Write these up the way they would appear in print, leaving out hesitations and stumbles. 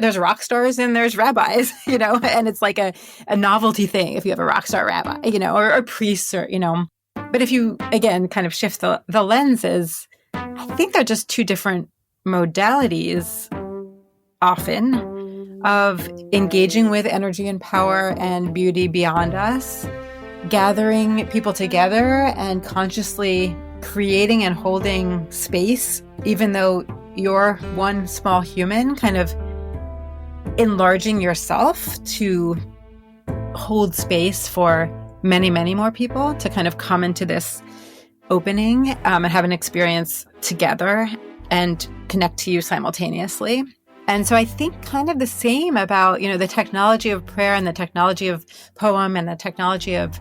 there's rock stars and there's rabbis, and it's like a novelty thing if you have a rock star rabbi, or priests or, But if you, again, kind of shift the lenses, I think they're just two different modalities often of engaging with energy and power and beauty beyond us, gathering people together and consciously creating and holding space, even though you're one small human, kind of enlarging yourself to hold space for many, many more people to kind of come into this opening and have an experience together and connect to you simultaneously. And so I think kind of the same about, the technology of prayer and the technology of poem and the technology of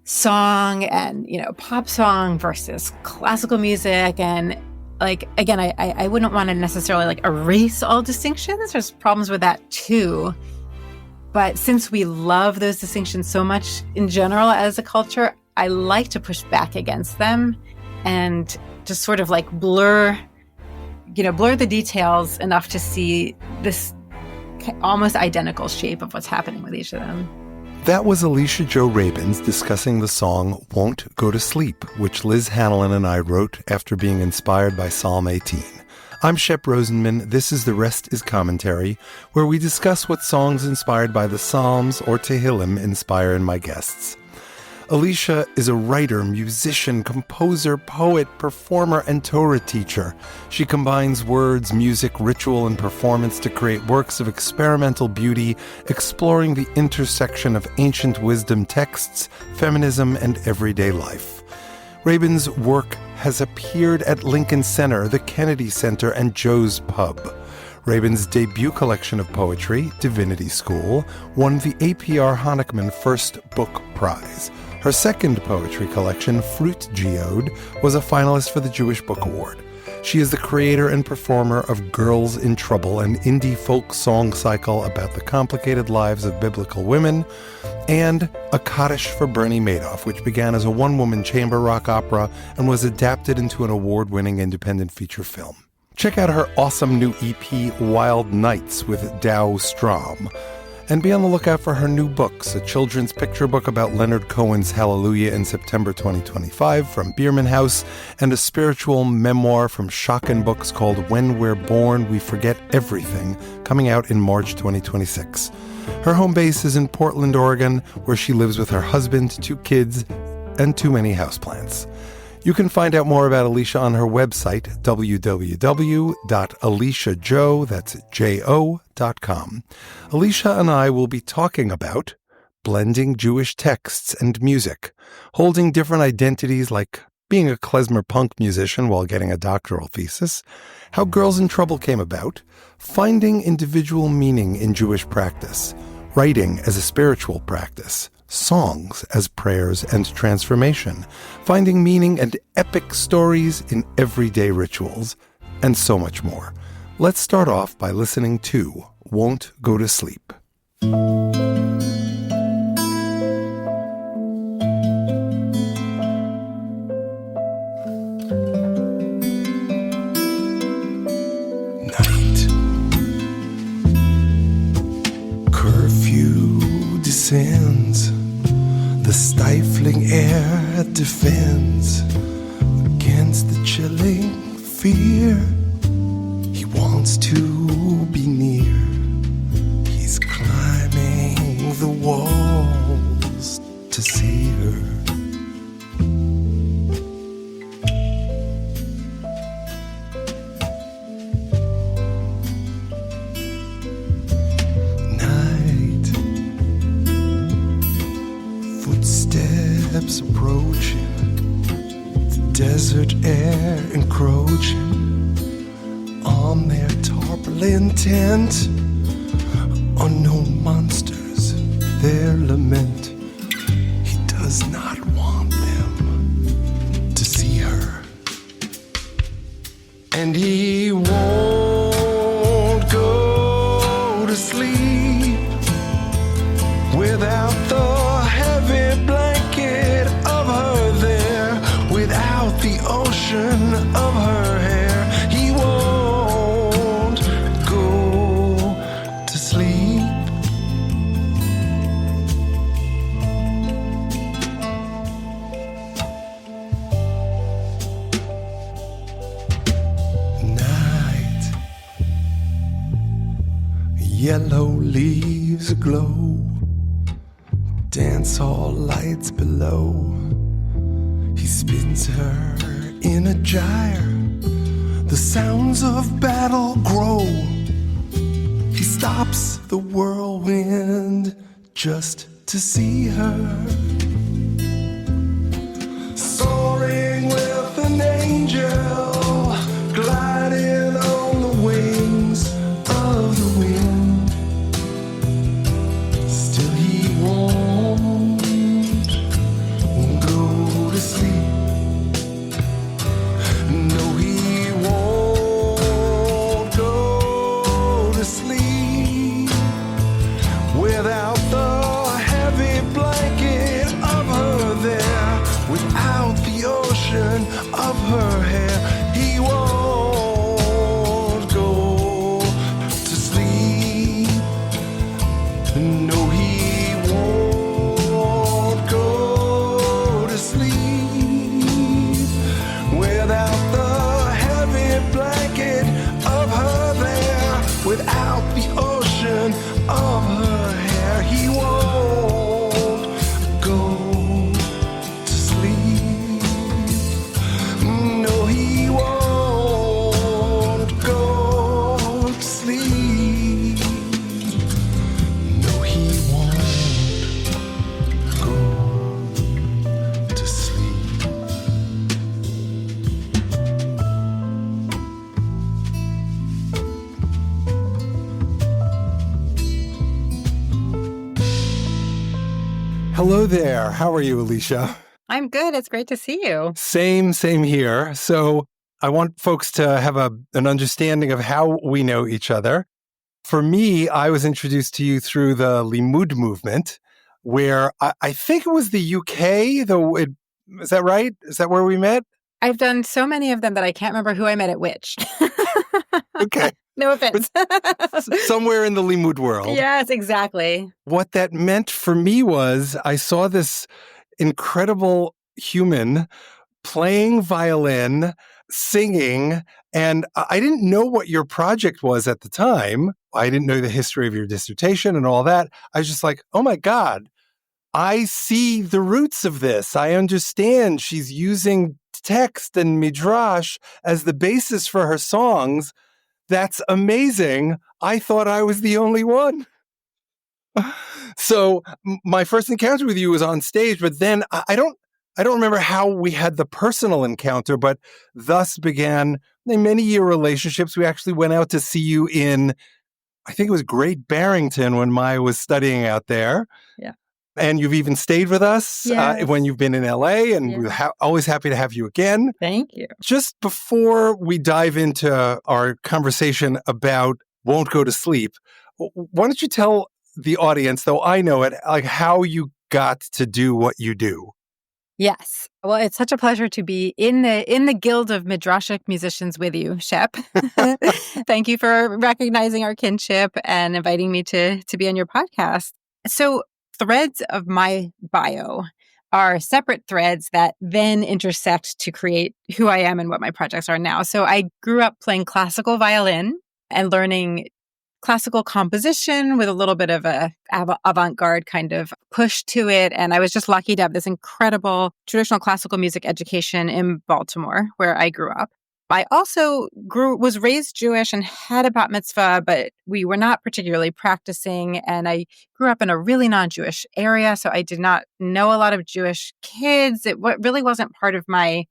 song and, pop song versus classical music. And again, I wouldn't want to necessarily erase all distinctions. There's problems with that too. But since we love those distinctions so much in general as a culture, I like to push back against them and just sort of blur the details enough to see this almost identical shape of what's happening with each of them. That was Alicia Jo Rabins discussing the song Won't Go to Sleep, which Liz Hanlon and I wrote after being inspired by Psalm 18. I'm Shep Rosenman. This is The Rest is Commentary, where we discuss what songs inspired by the Psalms or Tehillim inspire in my guests. Alicia is a writer, musician, composer, poet, performer, and Torah teacher. She combines words, music, ritual, and performance to create works of experimental beauty, exploring the intersection of ancient wisdom texts, feminism, and everyday life. Rabin's work has appeared at Lincoln Center, the Kennedy Center, and Joe's Pub. Rabin's debut collection of poetry, Divinity School, won the APR Honickman First Book Prize. Her second poetry collection, Fruit Geode, was a finalist for the Jewish Book Award. She is the creator and performer of Girls in Trouble, an indie folk song cycle about the complicated lives of biblical women, and A Kaddish for Bernie Madoff, which began as a one-woman chamber rock opera and was adapted into an award-winning independent feature film. Check out her awesome new EP, Wild Nights, with Dow Strom. And be on the lookout for her new books, a children's picture book about Leonard Cohen's Hallelujah in September 2025 from Bierman House, and a spiritual memoir from Schocken Books called When We're Born, We Forget Everything, coming out in March 2026. Her home base is in Portland, Oregon, where she lives with her husband, 2 kids, and too many houseplants. You can find out more about Alicia on her website, www.aliciajo, that's J-O.com. Alicia and I will be talking about blending Jewish texts and music, holding different identities like being a klezmer punk musician while getting a doctoral thesis, how Girls in Trouble came about, finding individual meaning in Jewish practice, writing as a spiritual practice, songs as prayers and transformation, finding meaning and epic stories in everyday rituals, and so much more. Let's start off by listening to Won't Go to Sleep. Night. Curfew descends. The stifling air defends against the chilling fear. He wants to be near. He's climbing the walls to see her. Footsteps approaching, the desert air encroaching on their tarpaulin tent. Unknown monsters, their lament. He does not want them to see her, and he won't go to sleep without the heavy blanket of her there, without the ocean of her hair. He won't go Yellow leaves aglow, dance hall lights below. He spins her in a gyre, the sounds of battle grow. He stops the whirlwind just to see her, soaring with an angel, gliding on the wings of the wind. Still he won't go to sleep. No, he won't go to sleep without the heavy blanket of her there, without the ocean of her hair. He won't go to sleep. No, he won't go to sleep without the heavy blanket of her there, without the ocean of her hair. He won't go to sleep. No, he won't go to sleep. No, he won't go to sleep. Hello there. How are you, Alicia? I'm good. It's great to see you. Same here. So I want folks to have an understanding of how we know each other. For me, I was introduced to you through the Limud movement, where I think it was the UK, though. Is that right? Is that where we met? I've done so many of them that I can't remember who I met at which. Okay. No offense. Somewhere in the Limud world. Yes, exactly. What that meant for me was I saw this incredible human playing violin, singing, and I didn't know what your project was at the time. I didn't know the history of your dissertation and all that. I was just like, oh my God, I see the roots of this. I understand she's using text and midrash as the basis for her songs. That's amazing. I thought I was the only one. So my first encounter with you was on stage, but then I don't remember how we had the personal encounter, but thus began many-year relationships. We actually went out to see you in, I think it was Great Barrington when Maya was studying out there. Yeah. And you've even stayed with us when you've been in LA, and we're always happy to have you again. Thank you. Just before we dive into our conversation about Won't Go to Sleep, why don't you tell the audience, though I know it, like how you got to do what you do? Yes. Well, it's such a pleasure to be in the guild of midrashic musicians with you, Shep. Thank you for recognizing our kinship and inviting me to be on your podcast. So threads of my bio are separate threads that then intersect to create who I am and what my projects are now. So I grew up playing classical violin and learning classical composition with a little bit of a avant-garde kind of push to it. And I was just lucky to have this incredible traditional classical music education in Baltimore, where I grew up. I also was raised Jewish and had a bat mitzvah, but we were not particularly practicing. And I grew up in a really non-Jewish area, so I did not know a lot of Jewish kids. It really wasn't part of my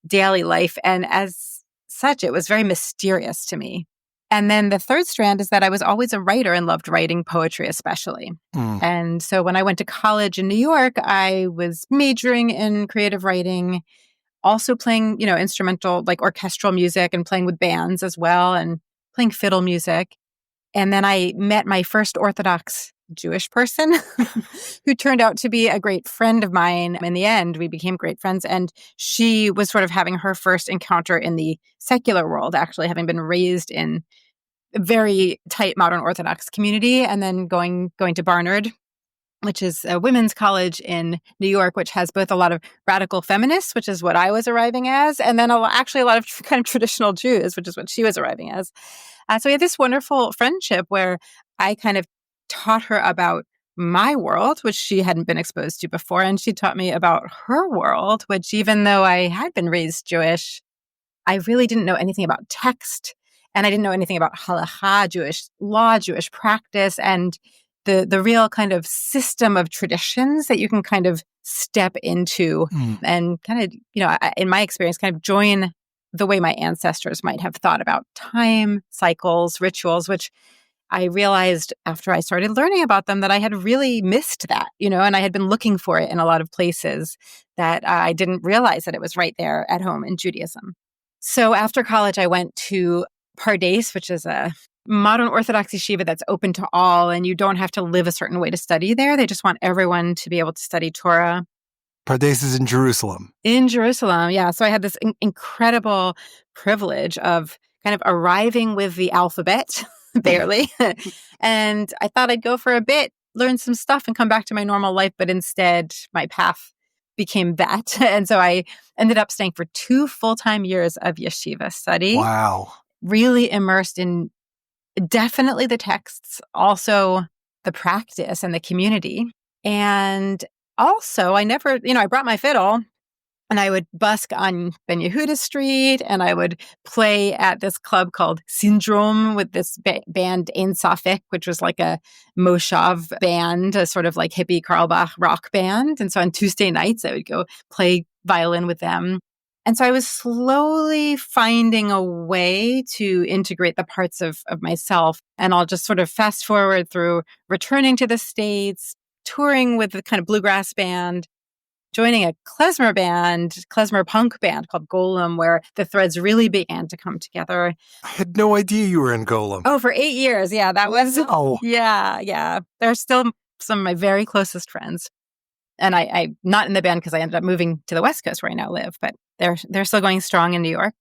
daily life. And as such, it was very mysterious to me. And then the third strand is that I was always a writer and loved writing poetry especially. And so when I went to college in New York, I was majoring in creative writing, also playing, instrumental, like orchestral music and playing with bands as well and playing fiddle music. And then I met my first Orthodox Jewish person who turned out to be a great friend of mine. In the end, we became great friends. And she was sort of having her first encounter in the secular world, actually having been raised in a very tight modern Orthodox community, and then going to Barnard, which is a women's college in New York, which has both a lot of radical feminists, which is what I was arriving as, and then actually a lot of kind of traditional Jews, which is what she was arriving as. So we had this wonderful friendship where I kind of taught her about my world, which she hadn't been exposed to before. And she taught me about her world, which even though I had been raised Jewish, I really didn't know anything about text. And I didn't know anything about halakha, Jewish law, Jewish practice, and the real kind of system of traditions that you can kind of step into and kind of, in my experience, kind of join the way my ancestors might have thought about time, cycles, rituals, which I realized after I started learning about them that I had really missed that, and I had been looking for it in a lot of places that I didn't realize that it was right there at home in Judaism. So after college, I went to Pardes, which is a modern Orthodox yeshiva that's open to all, and you don't have to live a certain way to study there. They just want everyone to be able to study Torah. Pardes is in Jerusalem. In Jerusalem, yeah. So I had this incredible privilege of kind of arriving with the alphabet, barely. And I thought I'd go for a bit, learn some stuff, and come back to my normal life. But instead, my path became that. And so I ended up staying for 2 full-time years of yeshiva study. Wow. Really immersed in definitely the texts, also the practice and the community. And also, I never, I brought my fiddle and I would busk on Ben Yehuda Street and I would play at this club called Syndrome with this band Ein Safek, which was like a Moshav band, a sort of like hippie Carlbach rock band. And so on Tuesday nights, I would go play violin with them. And so I was slowly finding a way to integrate the parts of myself. And I'll just sort of fast forward through returning to the States, touring with the kind of bluegrass band, joining a klezmer punk band called Golem, where the threads really began to come together. I had no idea you were in Golem. Oh, for 8 years. Yeah, that was, wow. Yeah. They're still some of my very closest friends. And I'm not in the band because I ended up moving to the West Coast where I now live, but they're still going strong in New York.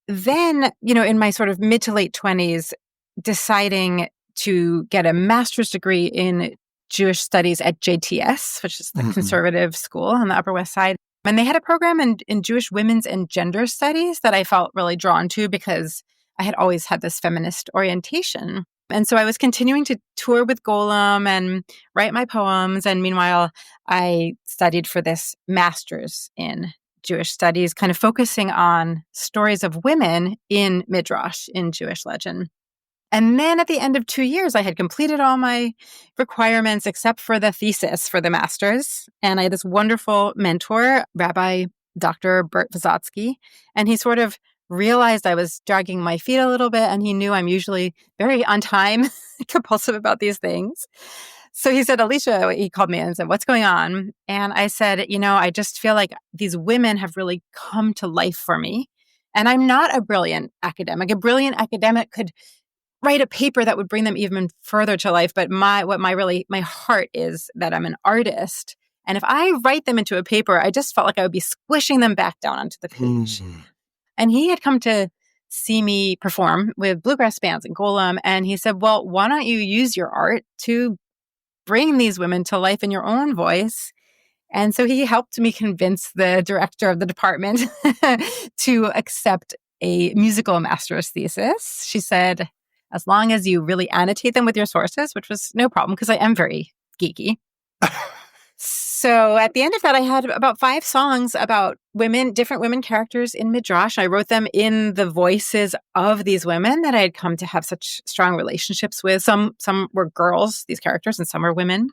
Then, in my sort of mid to late 20s, deciding to get a master's degree in Jewish studies at JTS, which is the conservative school on the Upper West Side. And they had a program in Jewish women's and gender studies that I felt really drawn to because I had always had this feminist orientation. And so I was continuing to tour with Golem and write my poems. And meanwhile, I studied for this master's in Jewish studies, kind of focusing on stories of women in Midrash, in Jewish legend. And then at the end of 2 years, I had completed all my requirements except for the thesis for the master's. And I had this wonderful mentor, Rabbi Dr. Bert Vysotsky, and he sort of realized I was dragging my feet a little bit, and he knew I'm usually very on time, compulsive about these things. So he said, Alicia, he called me and said, what's going on? And I said, I just feel like these women have really come to life for me. And I'm not a brilliant academic. A brilliant academic could write a paper that would bring them even further to life. But my heart is that I'm an artist. And if I write them into a paper, I just felt like I would be squishing them back down onto the page. And he had come to see me perform with bluegrass bands in Golem. And he said, well, why don't you use your art to bring these women to life in your own voice? And so he helped me convince the director of the department to accept a musical master's thesis. She said, as long as you really annotate them with your sources, which was no problem because I am very geeky. So at the end of that, I had about 5 songs about women, different women characters in Midrash. I wrote them in the voices of these women that I had come to have such strong relationships with. Some were girls, these characters, and some were women.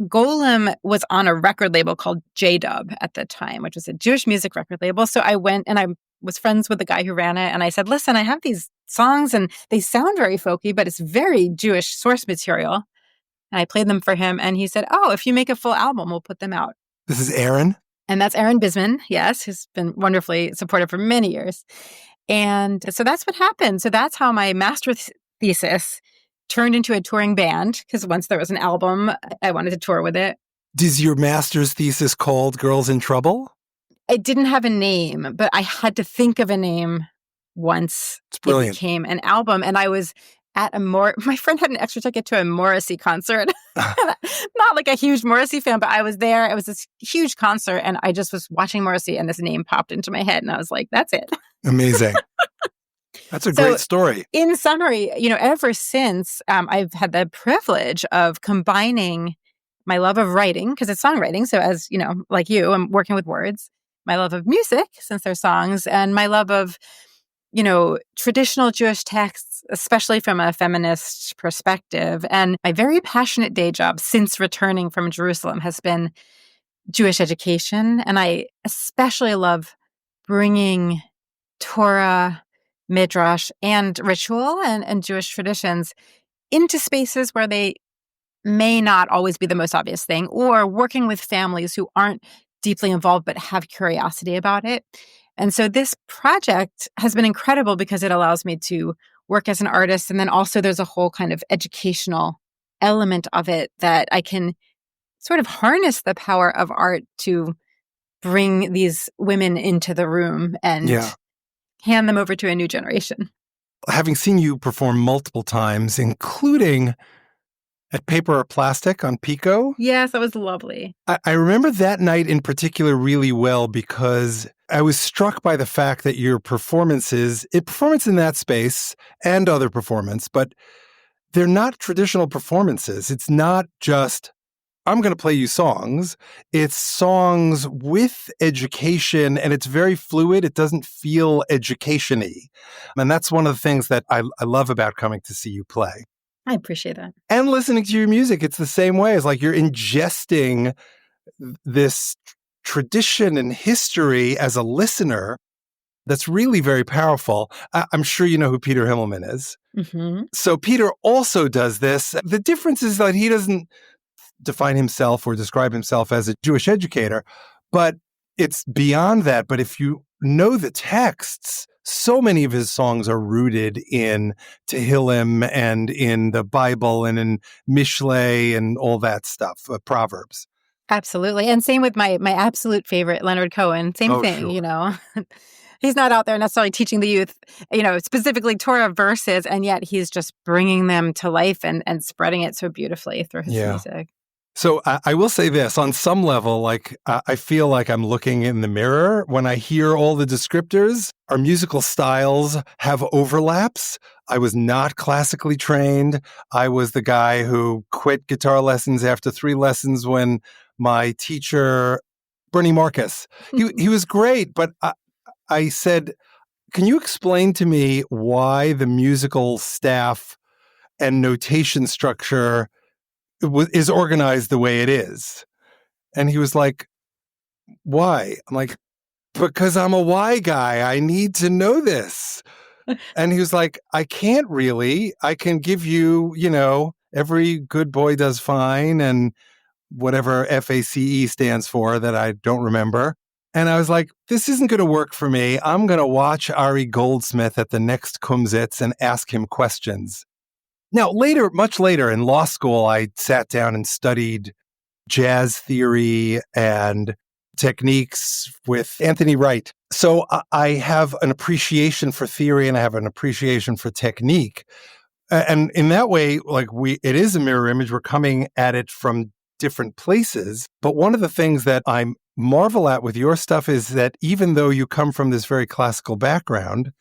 Golem was on a record label called J-Dub at the time, which was a Jewish music record label. So I went and I was friends with the guy who ran it. And I said, listen, I have these songs and they sound very folky, but it's very Jewish source material. And I played them for him. And he said, oh, if you make a full album, we'll put them out. This is Aaron? And that's Aaron Bisman, yes, who's been wonderfully supportive for many years. And so that's what happened. So that's how my master's thesis turned into a touring band, because once there was an album, I wanted to tour with it. Is your master's thesis called Girls in Trouble? It didn't have a name, but I had to think of a name once it's brilliant. It became an album. And I was at my friend had an extra ticket to a Morrissey concert. Not like a huge Morrissey fan, but I was there. It was this huge concert and I just was watching Morrissey and this name popped into my head and I was like, that's it. Amazing. That's a So great story. in summary, ever since I've had the privilege of combining my love of writing, because it's songwriting. So as, like you, I'm working with words, my love of music, since they're songs, and my love of, traditional Jewish texts, especially from a feminist perspective. And my very passionate day job since returning from Jerusalem has been Jewish education. And I especially love bringing Torah, midrash, and ritual and Jewish traditions into spaces where they may not always be the most obvious thing, or working with families who aren't deeply involved but have curiosity about it. And so this project has been incredible because it allows me to work as an artist. And then also there's a whole kind of educational element of it that I can sort of harness the power of art to bring these women into the room and hand them over to a new generation. Having seen you perform multiple times, including at Paper or Plastic on Pico. Yes, that was lovely. I remember that night in particular really well because I was struck by the fact that your performance in that space and other performance, but they're not traditional performances. It's not just, I'm going to play you songs. It's songs with education, and it's very fluid. It doesn't feel education-y. And that's one of the things that I love about coming to see you play. I appreciate that. And listening to your music, it's the same way. It's like you're ingesting this tradition and history as a listener that's really very powerful. I'm sure you know who Peter Himmelman is. Mm-hmm. So Peter also does this. The difference is that he doesn't define himself or describe himself as a Jewish educator, but it's beyond that. But if you know the texts, so many of his songs are rooted in Tehillim and in the Bible and in Mishlei and all that stuff, Proverbs. Absolutely. And same with my absolute favorite, Leonard Cohen. Same thing, sure. He's not out there necessarily teaching the youth, specifically Torah verses, and yet he's just bringing them to life and spreading it so beautifully through his music. So I will say this, on some level, I feel like I'm looking in the mirror when I hear all the descriptors. Our musical styles have overlaps. I was not classically trained. I was the guy who quit guitar lessons after 3 lessons when my teacher, Bernie Marcus, he was great, but I said, can you explain to me why the musical staff and notation structure is organized the way it is? And he was like, why? I'm like, because I'm a why guy. I need to know this. And he was like, I can't really. I can give you, every good boy does fine and whatever FACE stands for that I don't remember. And I was like, this isn't going to work for me. I'm going to watch Ari Goldsmith at the next Kumsitz and ask him questions. Now, much later in law school, I sat down and studied jazz theory and techniques with Anthony Wright. So I have an appreciation for theory and I have an appreciation for technique. And in that way, it is a mirror image. We're coming at it from different places. But one of the things that I marvel at with your stuff is that even though you come from this very classical background,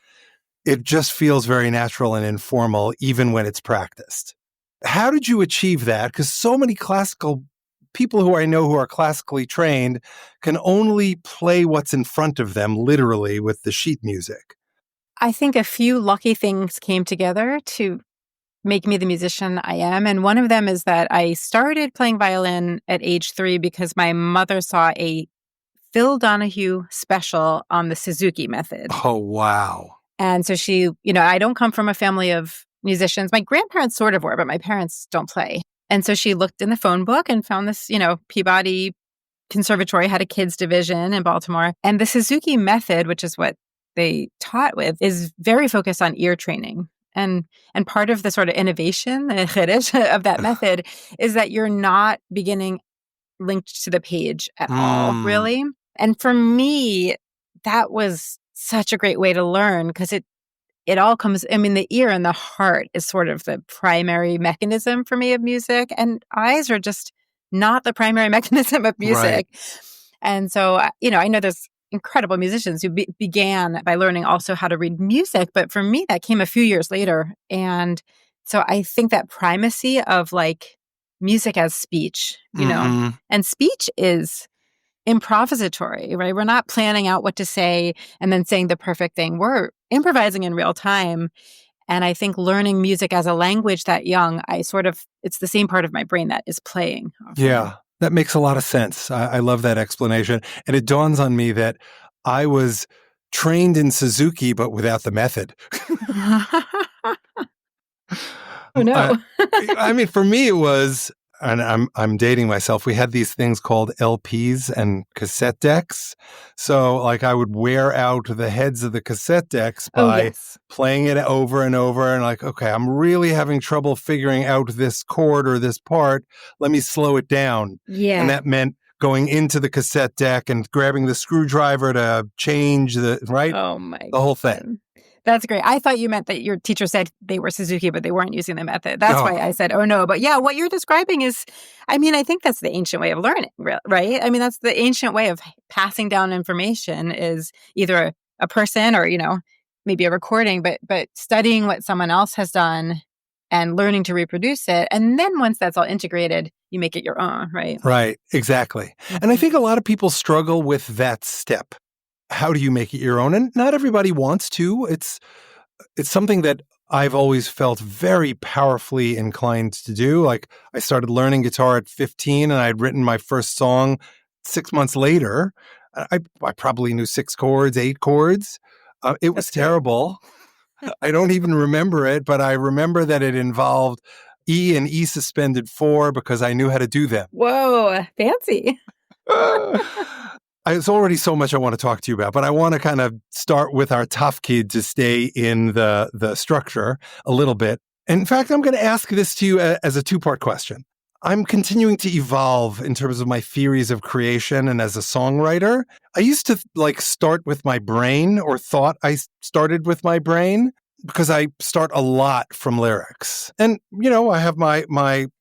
it just feels very natural and informal, even when it's practiced. How did you achieve that? Because so many classical people who I know who are classically trained can only play what's in front of them, literally, with the sheet music. I think a few lucky things came together to make me the musician I am. And one of them is that I started playing violin at age 3 because my mother saw a Phil Donahue special on the Suzuki method. Oh, wow. And so she, I don't come from a family of musicians. My grandparents sort of were, but my parents don't play. And so she looked in the phone book and found this, Peabody Conservatory had a kids division in Baltimore. And the Suzuki method, which is what they taught with, is very focused on ear training. And part of the sort of innovation of that method is that you're not beginning linked to the page at all, really. And for me, that was such a great way to learn because it all comes, the ear and the heart is sort of the primary mechanism for me of music, and eyes are just not the primary mechanism of music. Right. And so, I know there's incredible musicians who began by learning also how to read music. But for me, that came a few years later. And so I think that primacy of like music as speech, and speech is improvisatory, right? We're not planning out what to say and then saying the perfect thing. We're improvising in real time. And I think learning music as a language that young, it's the same part of my brain that is playing. Often. Yeah, that makes a lot of sense. I love that explanation. And it dawns on me that I was trained in Suzuki, but without the method. Oh, no. I mean, for me, it was, and I'm dating myself. We had these things called LPs and cassette decks. So, like, I would wear out the heads of the cassette decks by playing it over and over. And like, okay, I'm really having trouble figuring out this chord or this part. Let me slow it down. Yeah. And that meant going into the cassette deck and grabbing the screwdriver to change the whole thing. That's great. I thought you meant that your teacher said they were Suzuki, but they weren't using the method. That's why I said, oh, no. But yeah, what you're describing is, I think that's the ancient way of learning, right? I mean, that's the ancient way of passing down information is either a person or, maybe a recording, but studying what someone else has done and learning to reproduce it. And then once that's all integrated, you make it your own, right? Right, exactly. And I think a lot of people struggle with that step. How do you make it your own? And not everybody wants to. It's something that I've always felt very powerfully inclined to do. Like, I started learning guitar at 15 and I'd written my first song 6 months later. I probably knew 6 chords, 8 chords. It was terrible. I don't even remember it, but I remember that it involved E and E suspended 4 because I knew how to do them. Whoa, fancy. There's already so much I want to talk to you about, but I want to kind of start with our tough kid to stay in the structure a little bit. In fact, I'm going to ask this to you as a 2-part question. I'm continuing to evolve in terms of my theories of creation and as a songwriter. I used to start with my brain, or thought I started with my brain, because I start a lot from lyrics. And, I have my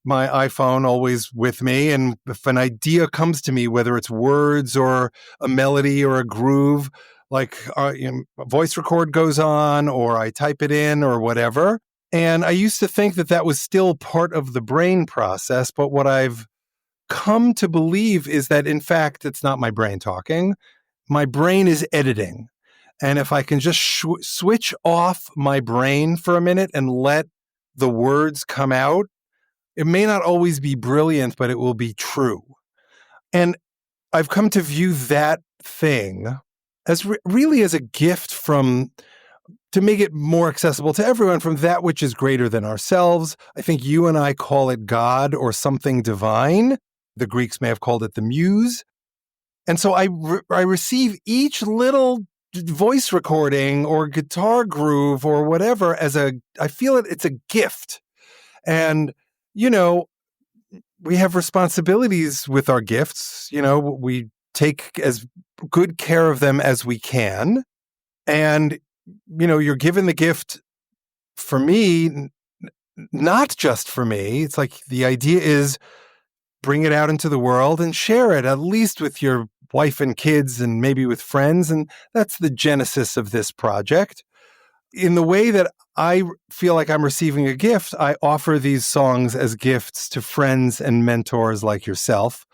iPhone always with me. And if an idea comes to me, whether it's words or a melody or a groove, a voice record goes on, or I type it in or whatever. And I used to think that was still part of the brain process. But what I've come to believe is that, in fact, it's not my brain talking. My brain is editing. And if I can just switch off my brain for a minute and let the words come out, it may not always be brilliant, but it will be true. And I've come to view that thing as really as a gift to make it more accessible to everyone, from that which is greater than ourselves. I think you and I call it God or something divine. The Greeks may have called it the muse. And so I receive each little voice recording or guitar groove or whatever I feel it's a gift. And, we have responsibilities with our gifts. We take as good care of them as we can. And, you're given the gift for me, not just for me. It's like the idea is bring it out into the world and share it, at least with your wife and kids and maybe with friends. And that's the genesis of this project. In the way that I feel like I'm receiving a gift, I offer these songs as gifts to friends and mentors like yourself,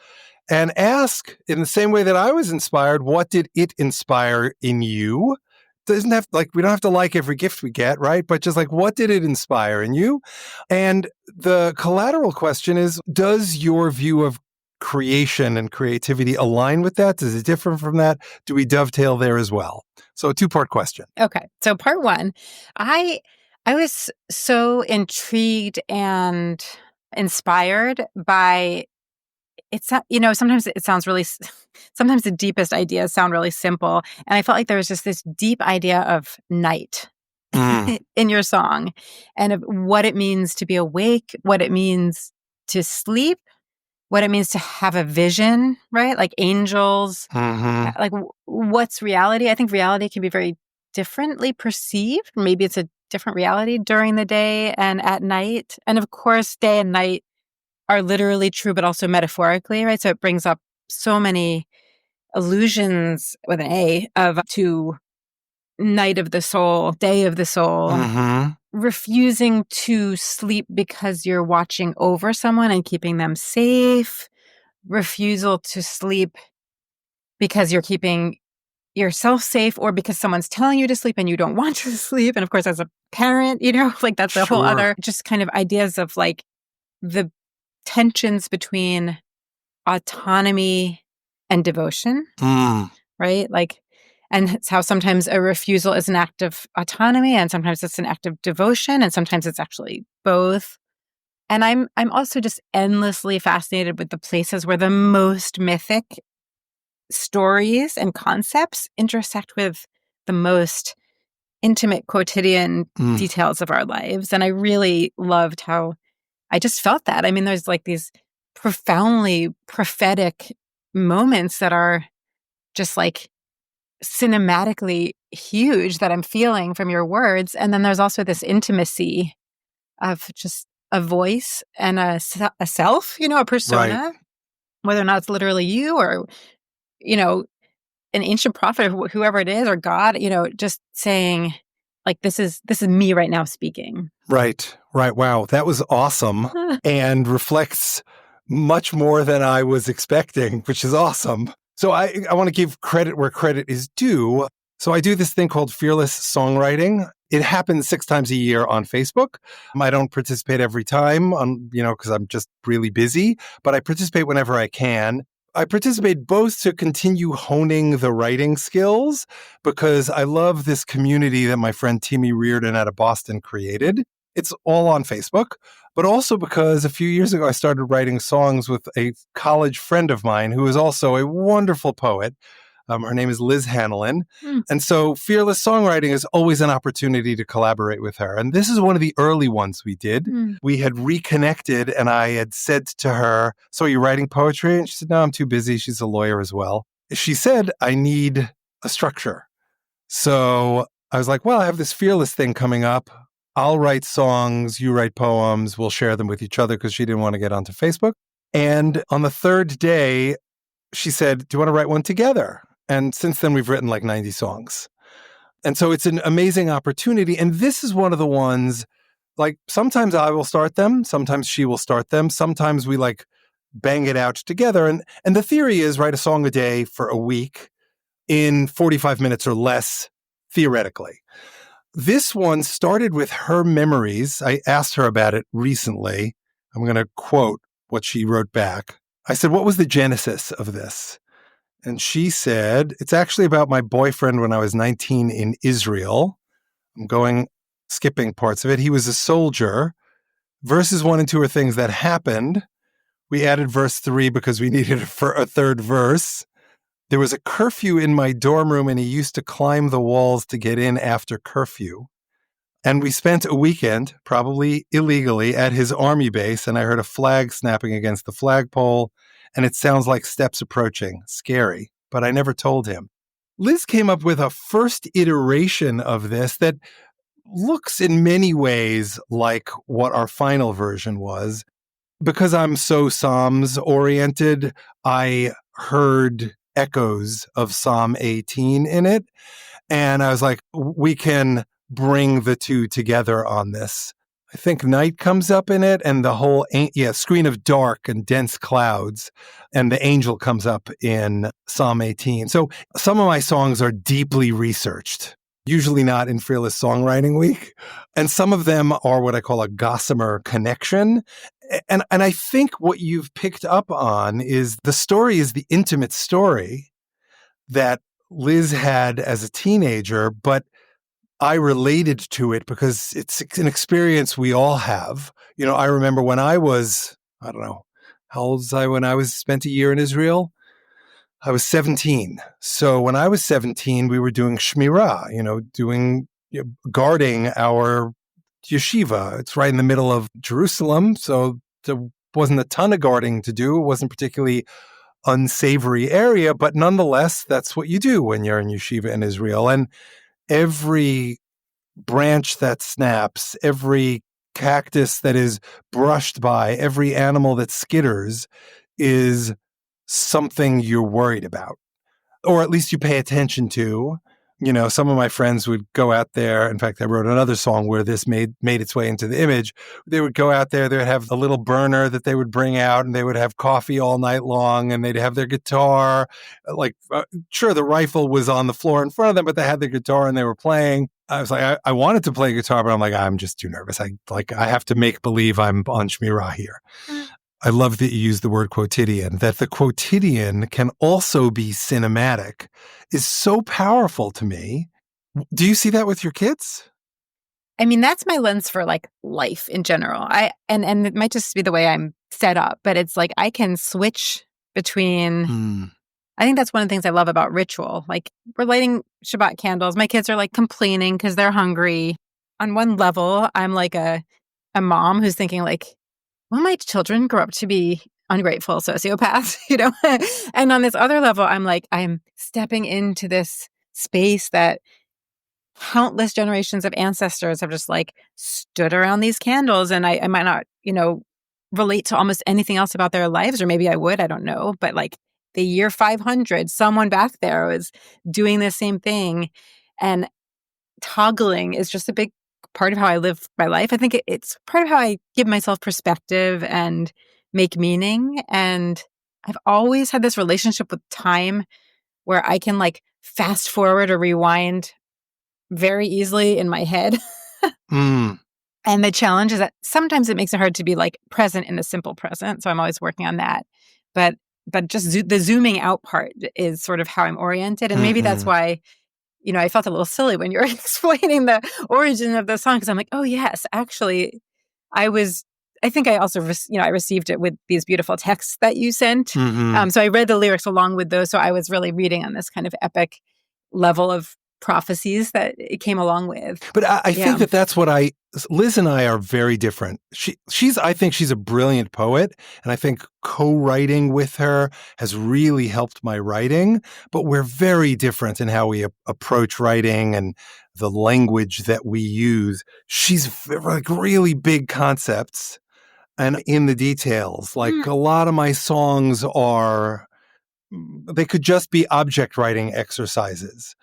and ask, in the same way that I was inspired, what did it inspire in you? Doesn't have we don't have to like every gift we get, right? But just what did it inspire in you? And the collateral question is, does your view of creation and creativity align with that? Does it differ from that? Do we dovetail there as well? So a 2-part question. Okay. So part 1, I was so intrigued and inspired by it's, sometimes it sounds really, sometimes the deepest ideas sound really simple. And I felt like there was just this deep idea of night in your song, and of what it means to be awake, what it means to sleep, what it means to have a vision, right? Like angels, what's reality? I think reality can be very differently perceived. Maybe it's a different reality during the day and at night. And of course, day and night are literally true, but also metaphorically, right? So it brings up so many illusions with an A of to night of the soul, day of the soul, refusing to sleep because you're watching over someone and keeping them safe, refusal to sleep because you're keeping yourself safe or because someone's telling you to sleep and you don't want to sleep. And of course, as a parent, like that's a whole other just kind of ideas of like the tensions between autonomy and devotion, right? Like, and it's how sometimes a refusal is an act of autonomy and sometimes it's an act of devotion and sometimes it's actually both. And I'm also just endlessly fascinated with the places where the most mythic stories and concepts intersect with the most intimate quotidian details of our lives. And I really loved how I just felt that. I mean, there's like these profoundly prophetic moments that are just like cinematically huge that I'm feeling from your words. And then there's also this intimacy of just a voice and a self, a persona, Right. whether or not it's literally you or, an ancient prophet, whoever it is, or God, just saying like, this is me right now speaking. Right. Wow. That was awesome and reflects much more than I was expecting, which is awesome. So I want to give credit where credit is due. So I do this thing called fearless songwriting. It happens 6 times a year on Facebook. I don't participate every time because I'm just really busy, but I participate whenever I can. I participate both to continue honing the writing skills because I love this community that my friend Timmy Reardon out of Boston created. It's all on Facebook, but also because a few years ago I started writing songs with a college friend of mine who is also a wonderful poet. Her name is Liz Hanlon. And so fearless songwriting is always an opportunity to collaborate with her. And this is one of the early ones we did. We had reconnected and I had said to her, "So are you writing poetry?" And she said, "No, I'm too busy." She's a lawyer as well. She said, "I need a structure." So I was like, well, I have this fearless thing coming up. I'll write songs, you write poems, we'll share them with each other because she didn't want to get onto Facebook. And on the third day, she said, "Do you want to write one together?" And since then, we've written like 90 songs. And so it's an amazing opportunity. And this is one of the ones, like sometimes I will start them, sometimes she will start them, sometimes we like bang it out together. And the theory is write a song a day for a week in 45 minutes or less, theoretically. This one started with her memories. I asked her about it recently. I'm going to quote what she wrote back. I said, "What was the genesis of this?" And she said, "It's actually about my boyfriend when I was 19 in Israel." I'm skipping parts of it. He was a soldier. Verses 1 and 2 are things that happened. We added verse 3 because we needed a third verse. There was a curfew in my dorm room and he used to climb the walls to get in after curfew. And we spent a weekend, probably illegally, at his army base, and I heard a flag snapping against the flagpole, and it sounds like steps approaching. Scary, but I never told him. Liz came up with a first iteration of this that looks in many ways like what our final version was. Because I'm so Psalms-oriented, I heard echoes of Psalm 18 in it, and I was like, we can bring the two together on this. I think night comes up in it and the whole screen of dark and dense clouds, and the angel comes up in Psalm 18. So some of my songs are deeply researched, usually not in Fearless Songwriting Week. And some of them are what I call a gossamer connection. And I think what you've picked up on is the story is the intimate story that Liz had as a teenager, but I related to it because it's an experience we all have. I remember when I was, I don't know, how old was I when I spent a year in Israel? I was 17. So when I was 17, we were doing shmirah, guarding our yeshiva. It's right in the middle of Jerusalem. So there wasn't a ton of guarding to do. It wasn't particularly unsavory area, but nonetheless, that's what you do when you're in yeshiva in Israel. And every branch that snaps, every cactus that is brushed by, every animal that skitters is something you're worried about. or at least you pay attention to. Some of my friends would go out there. In fact, I wrote another song where this made its way into the image. They would go out there, they would have a little burner that they would bring out, and they would have coffee all night long, and they'd have their guitar. Sure, the rifle was on the floor in front of them, but they had their guitar and they were playing. I was like, I wanted to play guitar, but I'm like, I'm just too nervous. I have to make believe I'm on Shmirah here. I love that you use the word quotidian, that the quotidian can also be cinematic is so powerful to me. Do you see that with your kids? I mean, that's my lens for like life in general. And it might just be the way I'm set up, but it's like I can switch between. I think that's one of the things I love about ritual. Like we're lighting Shabbat candles. My kids are like complaining because they're hungry. On one level, I'm like a mom who's thinking like, will my children grow up to be ungrateful sociopaths, And on this other level, I'm stepping into this space that countless generations of ancestors have just like stood around these candles. And I might not, relate to almost anything else about their lives, or maybe I would, I don't know. But like the year 500, someone back there was doing the same thing. And toggling is just a big part of how I live my life. I think it's part of how I give myself perspective and make meaning. And I've always had this relationship with time where I can like fast forward or rewind very easily in my head. And the challenge is that sometimes it makes it hard to be like present in the simple present. So I'm always working on that. But just the zooming out part is sort of how I'm oriented. And maybe that's why I felt a little silly when you were explaining the origin of the song, because I'm like, oh, yes, actually, I think I also, I received it with these beautiful texts that you sent. So I read the lyrics along with those. So I was really reading on this kind of epic level of prophecies that it came along with. But I think that's what Liz and I are very different. I think she's a brilliant poet, and I think co-writing with her has really helped my writing, but we're very different in how we approach writing and the language that we use. She's like really big concepts and in the details. Like a lot of my songs they could just be object writing exercises.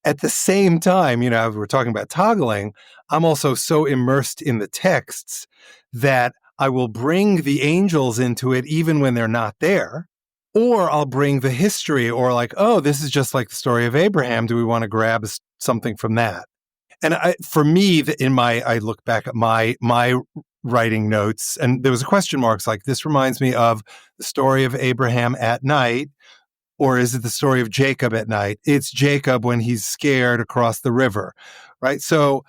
At the same time, we're talking about toggling, I'm also so immersed in the texts that I will bring the angels into it even when they're not there, or I'll bring the history, or like, oh, this is just like the story of Abraham. Do we want to grab something from that? And for me, I look back at my writing notes, and there was a question marks like, this reminds me of the story of Abraham at night. Or is it the story of Jacob at night? It's Jacob when he's scared across the river, right? So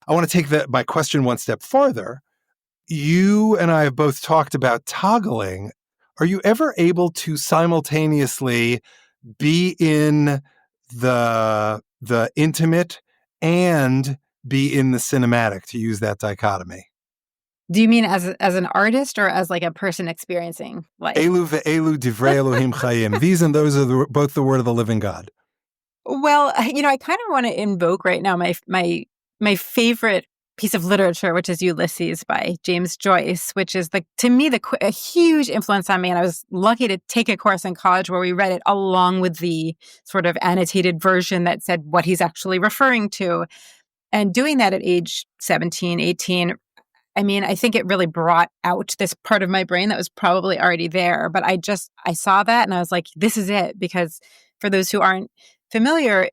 I want to take my question one step farther. You and I have both talked about toggling. Are you ever able to simultaneously be in the intimate and be in the cinematic, to use that dichotomy? Do you mean as an artist or as like a person experiencing life? Elu ve'elu divrei Elohim chayim. These and those are both the word of the living God. Well, I kind of want to invoke right now my favorite piece of literature, which is Ulysses by James Joyce, which is to me a huge influence on me. And I was lucky to take a course in college where we read it along with the sort of annotated version that said what he's actually referring to. And doing that at age 17, 18, I think it really brought out this part of my brain that was probably already there. But I saw that and I was like, this is it. Because for those who aren't familiar,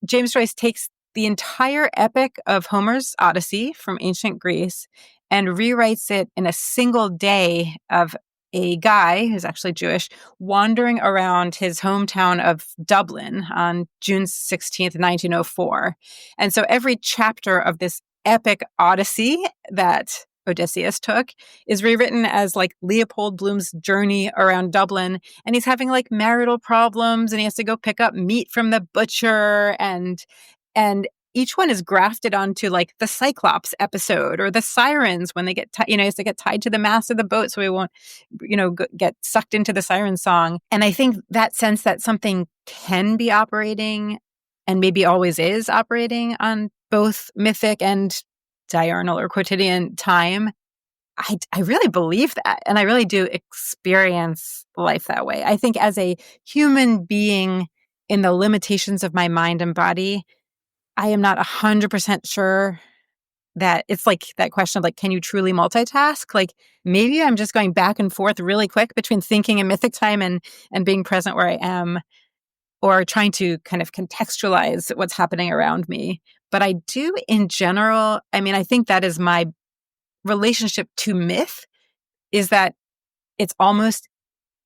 James Joyce takes the entire epic of Homer's Odyssey from ancient Greece and rewrites it in a single day of a guy who's actually Jewish wandering around his hometown of Dublin on June 16th, 1904. And so every chapter of this epic Odyssey that Odysseus took is rewritten as like Leopold Bloom's journey around Dublin. And he's having like marital problems and he has to go pick up meat from the butcher and each one is grafted onto like the Cyclops episode or the sirens when they get, he has to get tied to the mast of the boat so he won't, get sucked into the siren song. And I think that sense that something can be operating and maybe always is operating on both mythic and diurnal or quotidian time, I really believe that. And I really do experience life that way. I think as a human being in the limitations of my mind and body, I am not 100% sure that it's like that question of like, can you truly multitask? Like maybe I'm just going back and forth really quick between thinking in mythic time and being present where I am, or trying to kind of contextualize what's happening around me. But I do in general, I mean, I think that is my relationship to myth, is that it's almost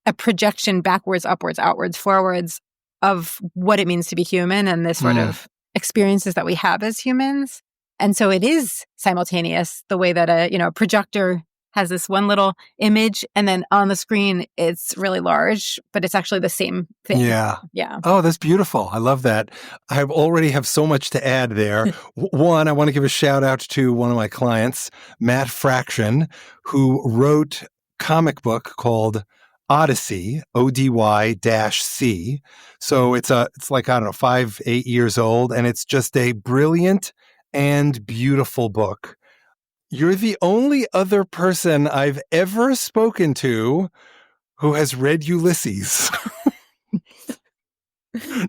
a projection backwards, upwards, outwards, forwards of what it means to be human and the sort of experiences that we have as humans. And so it is simultaneous, the way that a projector has this one little image and then on the screen it's really large, but it's actually the same thing. Yeah. Yeah. Oh, that's beautiful. I love that. I already have so much to add there. One, I want to give a shout out to one of my clients, Matt Fraction, who wrote a comic book called Odyssey, ODY-C. So it's like, I don't know, 5-8 years old, and it's just a brilliant and beautiful book. You're the only other person I've ever spoken to who has read Ulysses.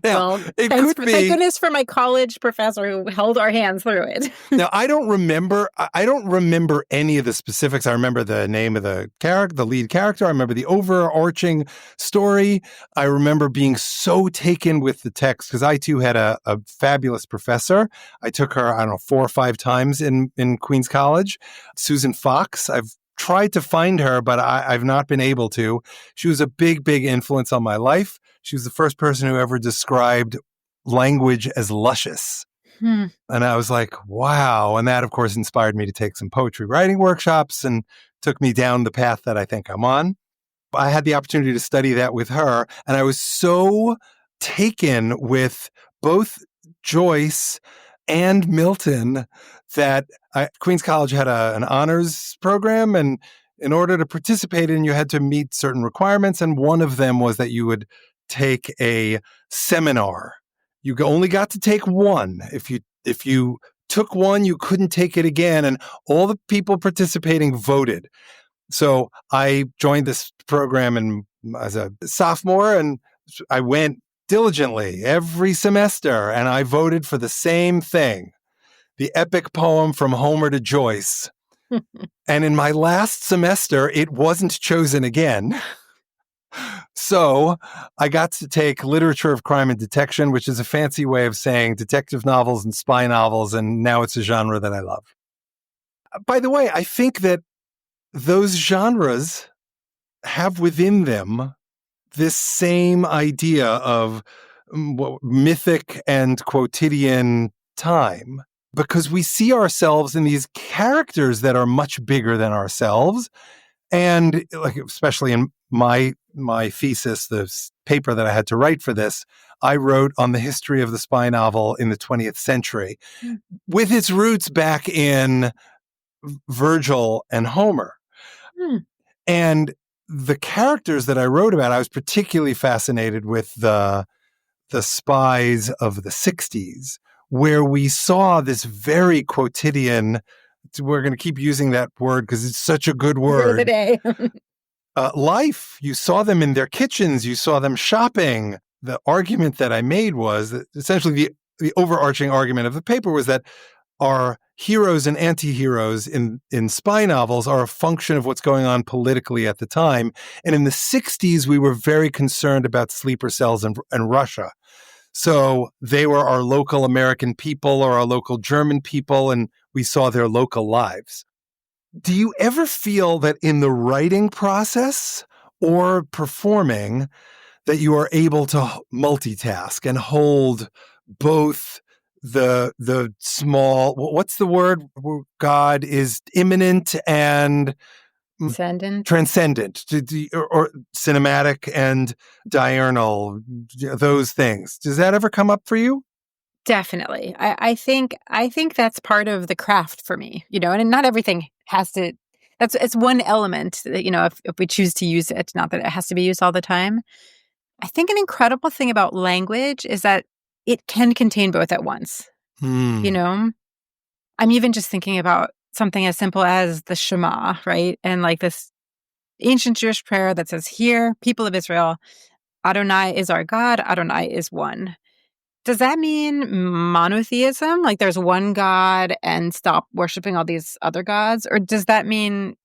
Now, Well, thank goodness for my college professor who held our hands through it. Now, I don't remember any of the specifics. I remember the name of the character, the lead character. I remember the overarching story. I remember being so taken with the text because I too had a fabulous professor. I took her, I don't know, 4 or 5 times in Queens College. Susan Fox. I've tried to find her, but I've not been able to. She was a big, big influence on my life. She was the first person who ever described language as luscious. And I was like, wow. And that, of course, inspired me to take some poetry writing workshops and took me down the path that I think I'm on. I had the opportunity to study that with her. And I was so taken with both Joyce and Milton that Queens College had an honors program. And in order to participate in, you had to meet certain requirements. And one of them was that you would take a seminar. You only got to take one. If you took one, you couldn't take it again. And all the people participating voted. So I joined this program as a sophomore, and I went diligently every semester, and I voted for the same thing, the epic poem from Homer to Joyce. And in my last semester, it wasn't chosen again. So I got to take literature of crime and detection, which is a fancy way of saying detective novels and spy novels, and now it's a genre that I love. By the way, I think that those genres have within them this same idea of mythic and quotidian time, because we see ourselves in these characters that are much bigger than ourselves. And like, especially in my thesis, the paper that I had to write for this, I wrote on the history of the spy novel in the 20th century, with its roots back in Virgil and Homer. And the characters that I wrote about, I was particularly fascinated with the spies of the 60s, where we saw this very quotidian, we're going to keep using that word because it's such a good word. Of the day. Life. You saw them in their kitchens. You saw them shopping. The argument that I made was that essentially the overarching argument of the paper was that our heroes and anti-heroes in spy novels are a function of what's going on politically at the time. And in the 60s, we were very concerned about sleeper cells and Russia. So they were our local American people or our local German people, and we saw their local lives. Do you ever feel that in the writing process or performing that you are able to multitask and hold both the small, what's the word? God is immanent and transcendent, or cinematic and diurnal, those things. Does that ever come up for you? Definitely. I think that's part of the craft for me, and not everything has to, it's one element that, if we choose to use it, not that it has to be used all the time. I think an incredible thing about language is that it can contain both at once. I'm even just thinking about something as simple as the Shema, right? And like this ancient Jewish prayer that says, "Hear, people of Israel, Adonai is our God, Adonai is one. Does that mean monotheism? Like there's one God and stop worshiping all these other gods? Or does that mean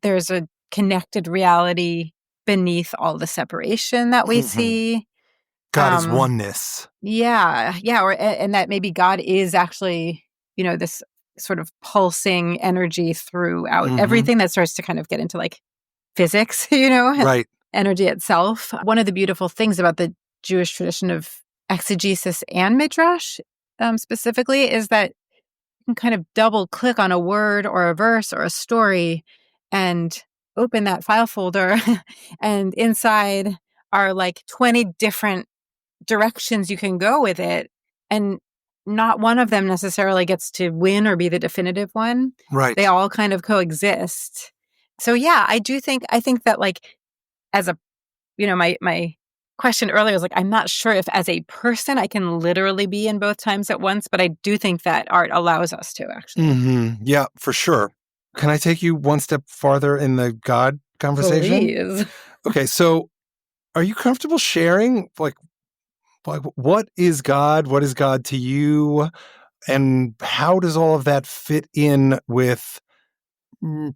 there's a connected reality beneath all the separation that we see? God is oneness. Yeah. And that maybe God is actually, this sort of pulsing energy throughout everything that starts to kind of get into like physics, Right. energy itself. One of the beautiful things about the Jewish tradition of exegesis and midrash specifically is that you can kind of double click on a word or a verse or a story and open that file folder and inside are like 20 different directions you can go with it, and not one of them necessarily gets to win or be the definitive one. Right. They all kind of coexist. So yeah, I think that like as a my question earlier was like, I'm not sure if as a person I can literally be in both times at once, but I do think that art allows us to actually. Yeah, for sure. Can I take you one step farther in the God conversation? Please. Okay, so are you comfortable sharing like what is God? What is God to you? And how does all of that fit in with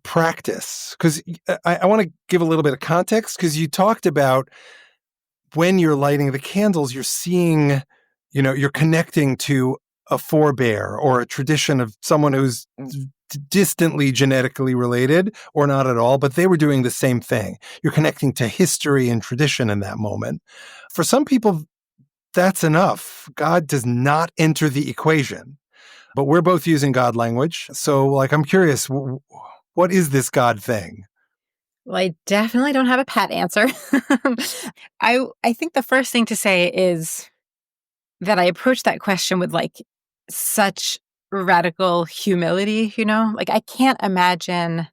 practice? Because I want to give a little bit of context, because you talked about when you're lighting the candles, you're seeing, you're connecting to a forebear or a tradition of someone who's distantly genetically related or not at all, but they were doing the same thing. You're connecting to history and tradition in that moment. For some people, that's enough. God does not enter the equation, but we're both using God language. So like, I'm curious, what is this God thing? Well, I definitely don't have a pat answer. I think the first thing to say is that I approach that question with like such radical humility, Like I can't imagine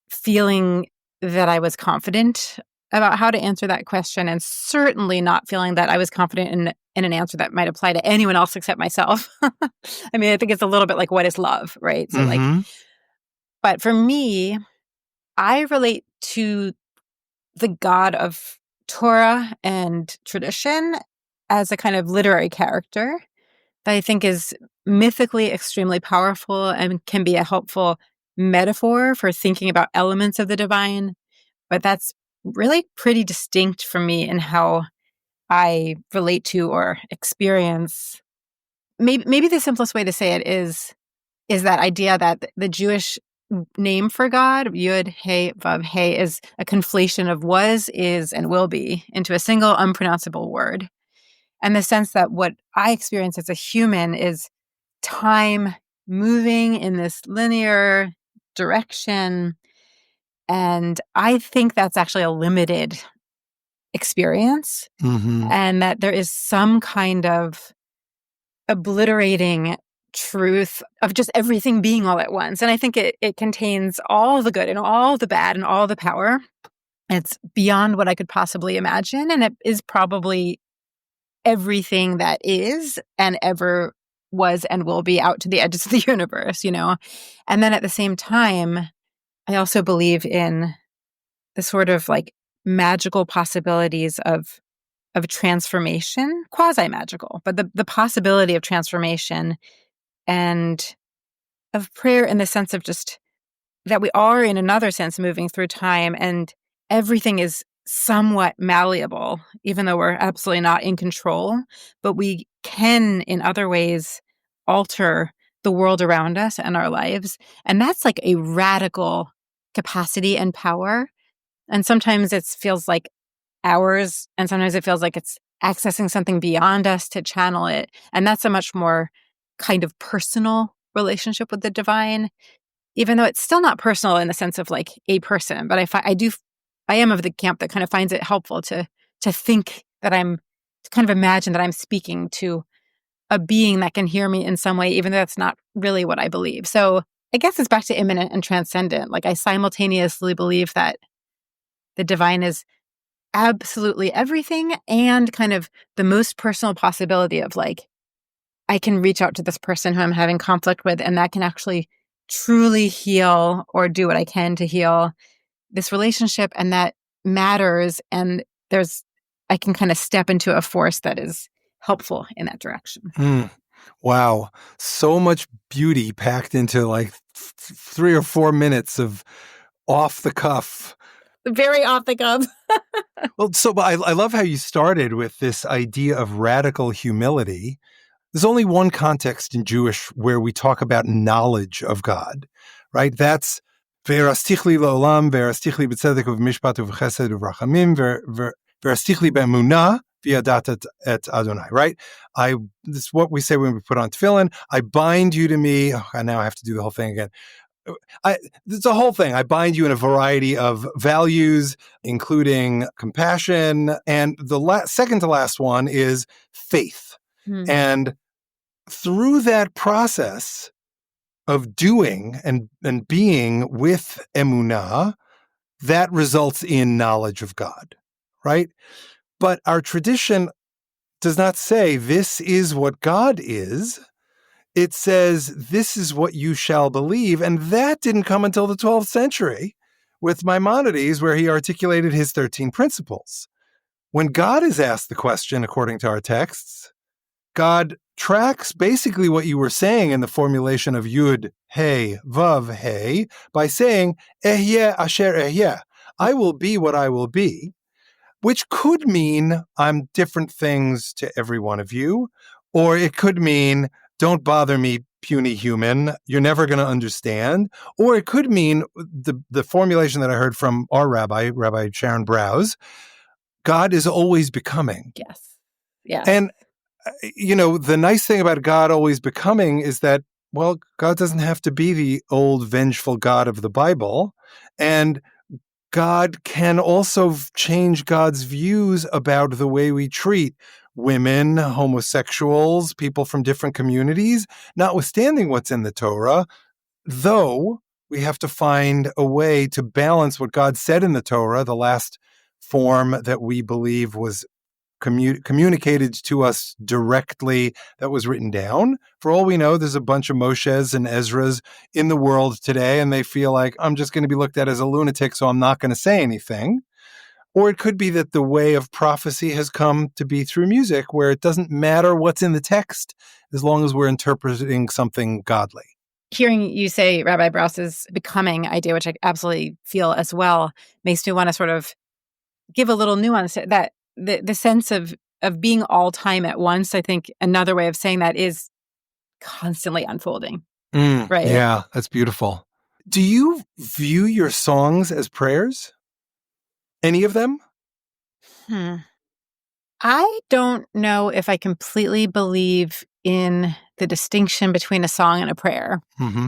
feeling that I was confident about how to answer that question, and certainly not feeling that I was confident in an answer that might apply to anyone else except myself. I mean, I think it's a little bit like, what is love, right? So like, but for me, I relate to the God of Torah and tradition as a kind of literary character that I think is mythically extremely powerful and can be a helpful metaphor for thinking about elements of the divine. But that's really pretty distinct from me in how I relate to or experience. Maybe the simplest way to say it is that idea that the Jewish name for God, Yud, He, Vav, He, is a conflation of was, is, and will be into a single unpronounceable word. And the sense that what I experience as a human is time moving in this linear direction. And I think that's actually a limited experience, and that there is some kind of obliterating truth of just everything being all at once. And I think it contains all the good and all the bad and all the power. It's beyond what I could possibly imagine. And it is probably everything that is and ever was and will be out to the edges of the universe, And then at the same time, I also believe in the sort of like magical possibilities of transformation, quasi-magical, but the possibility of transformation and of prayer in the sense of just that we are, in another sense, moving through time, and everything is somewhat malleable, even though we're absolutely not in control. But we can, in other ways, alter the world around us and our lives. And that's like a radical capacity and power. And sometimes it feels like ours, and sometimes it feels like it's accessing something beyond us to channel it. And that's a much more kind of personal relationship with the divine, even though it's still not personal in the sense of like a person. But I am of the camp that kind of finds it helpful to think that to kind of imagine that I'm speaking to a being that can hear me in some way, even though that's not really what I believe. So I guess it's back to immanent and transcendent. Like I simultaneously believe that the divine is absolutely everything, and kind of the most personal possibility of like, I can reach out to this person who I'm having conflict with, and that can actually truly heal or do what I can to heal this relationship. And that matters. And there's I can kind of step into a force that is helpful in that direction. Wow. So much beauty packed into like 3 or 4 minutes of off the cuff. Very off the cuff. Well, so I love how you started with this idea of radical humility. There's only one context in Jewish where we talk about knowledge of God, right? That's V'erastichli la'olam, v'erastichli b'tzedek u'v'mishpat u'v'chesed u'v'rachamim, v'erastichli b'emunah v'yadat et Adonai, right? This is what we say when we put on tefillin. I bind you to me. Oh, and now I have to do the whole thing again. It's a whole thing. I bind you in a variety of values, including compassion. And the second to last one is faith. And through that process of doing and being with emunah, that results in knowledge of God, right? But our tradition does not say this is what God is. It says this is what you shall believe. And that didn't come until the 12th century with Maimonides, where he articulated his 13 principles. When God is asked the question, according to our texts, God tracks basically what you were saying in the formulation of Yud, Hey, Vav, Hey, by saying, Ehyeh asher ehyeh, I will be what I will be, which could mean I'm different things to every one of you, or it could mean, don't bother me, puny human, you're never going to understand, or it could mean the formulation that I heard from our Rabbi Sharon Browse, God is always becoming. Yes. Yes. And the nice thing about God always becoming is that, well, God doesn't have to be the old vengeful God of the Bible. And God can also change God's views about the way we treat women, homosexuals, people from different communities, notwithstanding what's in the Torah, though we have to find a way to balance what God said in the Torah, the last form that we believe was communicated to us directly, that was written down. For all we know, there's a bunch of Moshes and Ezras in the world today, and they feel like, I'm just going to be looked at as a lunatic, so I'm not going to say anything. Or it could be that the way of prophecy has come to be through music, where it doesn't matter what's in the text, as long as we're interpreting something godly. Hearing you say Rabbi Browse's becoming idea, which I absolutely feel as well, makes me want to sort of give a little nuance that the sense of being all time at once. I think another way of saying that is constantly unfolding. Right? Yeah, that's beautiful. Do you view your songs as prayers? Any of them? I don't know if I completely believe in the distinction between a song and a prayer.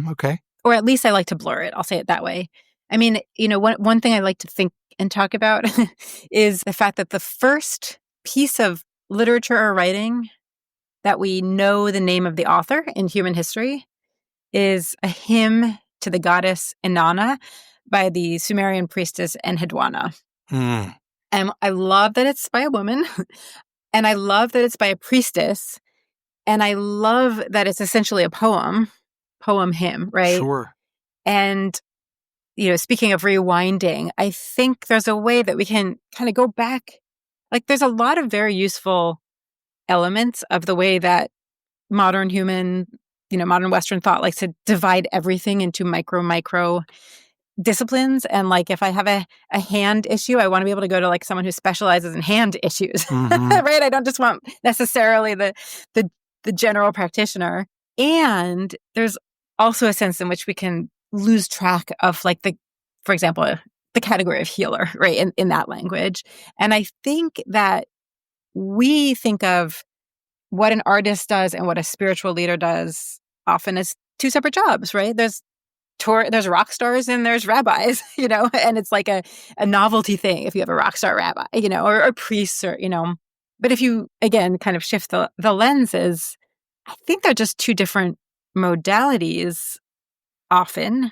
Okay. Or at least I like to blur it. I'll say it that way. I mean, one thing I like to think and talk about is the fact that the first piece of literature or writing that we know the name of the author in human history is a hymn to the goddess Inanna by the Sumerian priestess Enheduanna. And I love that it's by a woman, and I love that it's by a priestess, and I love that it's essentially a poem hymn, right? Sure. And speaking of rewinding, I think there's a way that we can kind of go back. Like, there's a lot of very useful elements of the way that modern Western thought likes to divide everything into micro disciplines. And like, if I have a hand issue, I want to be able to go to like someone who specializes in hand issues, right? I don't just want necessarily the general practitioner. And there's also a sense in which we can lose track of like for example, the category of healer, right? In that language. And I think that we think of what an artist does and what a spiritual leader does often as two separate jobs, right? There's rock stars and there's rabbis, and it's like a novelty thing if you have a rock star rabbi, or priests or, but if you, again, kind of shift the lenses, I think they're just two different modalities often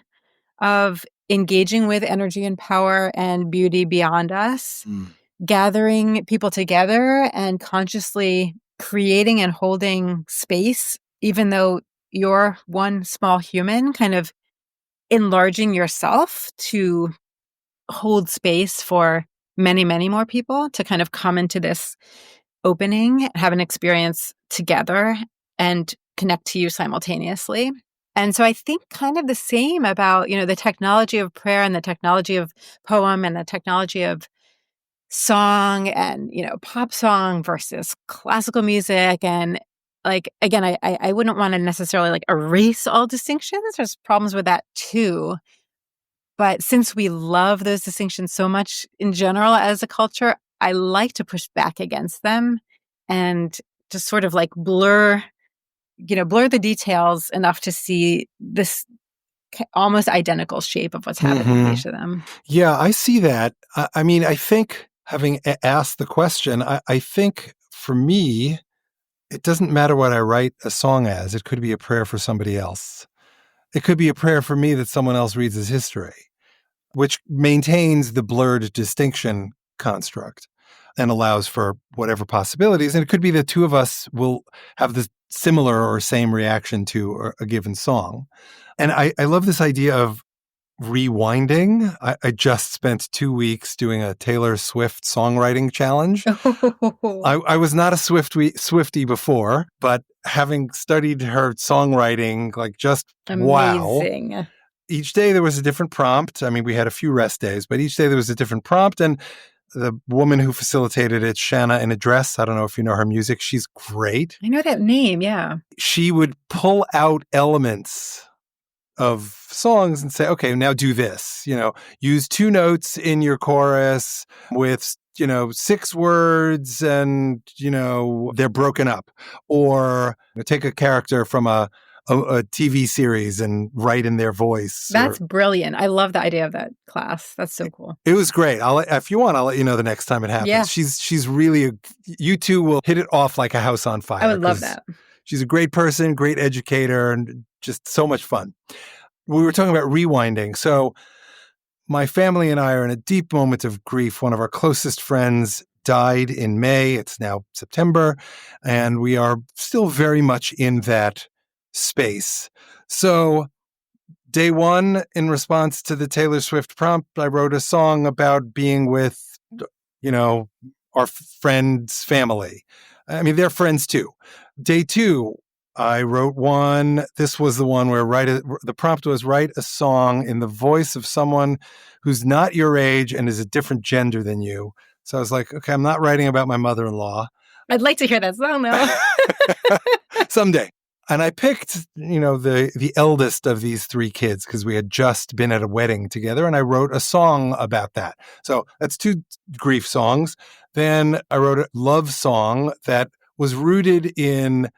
of engaging with energy and power and beauty beyond us, gathering people together and consciously creating and holding space, even though you're one small human, kind of enlarging yourself to hold space for many, many more people to kind of come into this opening, have an experience together, and connect to you simultaneously. And so I think kind of the same about, the technology of prayer and the technology of poem and the technology of song and, pop song versus classical music. And like, again, I wouldn't want to necessarily like erase all distinctions. There's problems with that too. But since we love those distinctions so much in general as a culture, I like to push back against them and just sort of like blur the details enough to see this almost identical shape of what's happening with each of them. Yeah, I see that. I mean, I think having asked the question, I think for me, it doesn't matter what I write a song as. It could be a prayer for somebody else. It could be a prayer for me that someone else reads as history, which maintains the blurred distinction construct and allows for whatever possibilities. And it could be that two of us will have the similar or same reaction to a given song. And I love this idea of rewinding. I just spent 2 weeks doing a Taylor Swift songwriting challenge. I was not a Swiftie before, but having studied her songwriting, like just amazing. Wow. Each day there was a different prompt. I mean, we had a few rest days, but each day there was a different prompt. And the woman who facilitated it, Shanna in a Dress, I don't know if you know her music. She's great. I know that name, yeah. She would pull out elements of songs and say, okay, now do this, use 2 notes in your chorus with, 6 words and, they're broken up, or take a character from a TV series and write in their voice. That's brilliant. I love the idea of that class. That's so cool. It was great. If you want, I'll let you know the next time it happens. Yeah. She's really, you two will hit it off like a house on fire. I would love that. She's a great person, great educator, and just so much fun. We were talking about rewinding. So my family and I are in a deep moment of grief. One of our closest friends died in May. It's now September, and we are still very much in that space. So day one, in response to the Taylor Swift prompt, I wrote a song about being with, our friend's family. I mean, they're friends too. Day two, I wrote one. This was the one where the prompt was write a song in the voice of someone who's not your age and is a different gender than you. So I was like, okay, I'm not writing about my mother-in-law. I'd like to hear that song though. Someday. And I picked, the eldest of these 3 kids because we had just been at a wedding together, and I wrote a song about that. So that's 2 grief songs. Then I wrote a love song that was rooted in